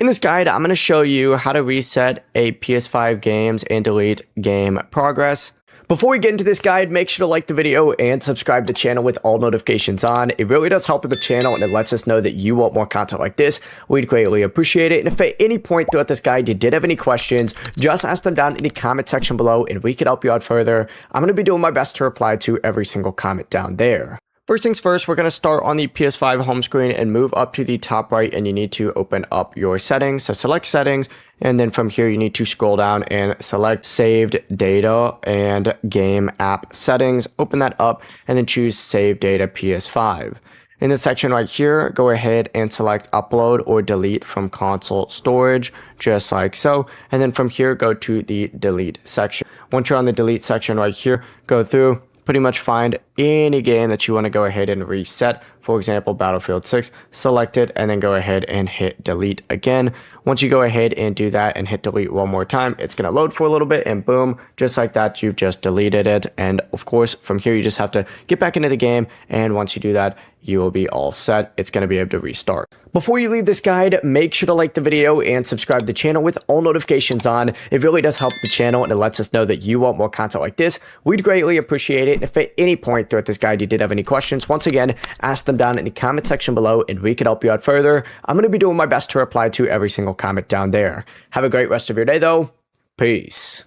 In this guide, I'm going to show you how to reset a PS5 Games and delete Game Progress. Before we get into this guide, make sure to like the video and subscribe to the channel with all notifications on. It really does help with the channel and it lets us know that you want more content like this. We'd greatly appreciate it. And if at any point throughout this guide you did have any questions, just ask them down in the comment section below and we could help you out further. I'm going to be doing my best to reply to every single comment down there. First things first, we're going to start on the PS5 home screen and move up to the top right, and you need to open up your settings. So select settings, and then from here you need to scroll down and select saved data and game app settings. Open that up and then choose save data PS5. In this section right here, go ahead and select upload or delete from console storage, just like so. And then from here, go to the delete section. Once you're on the delete section right here, go through, pretty much find any game that you want to go ahead and reset. For example, Battlefield 6, select it and then go ahead and hit delete again. Once you go ahead and do that and hit delete one more time, it's going to load for a little bit and boom, just like that, you've just deleted it. And of course, from here, you just have to get back into the game. And once you do that, you will be all set. It's going to be able to restart. Before you leave this guide, make sure to like the video and subscribe to the channel with all notifications on. It really does help the channel and it lets us know that you want more content like this. We'd greatly appreciate it. And if at any point throughout this guide you did have any questions, once again, ask them down in the comment section below and we could help you out further. I'm going to be doing my best to reply to every single comment down there. Have a great rest of your day though. Peace.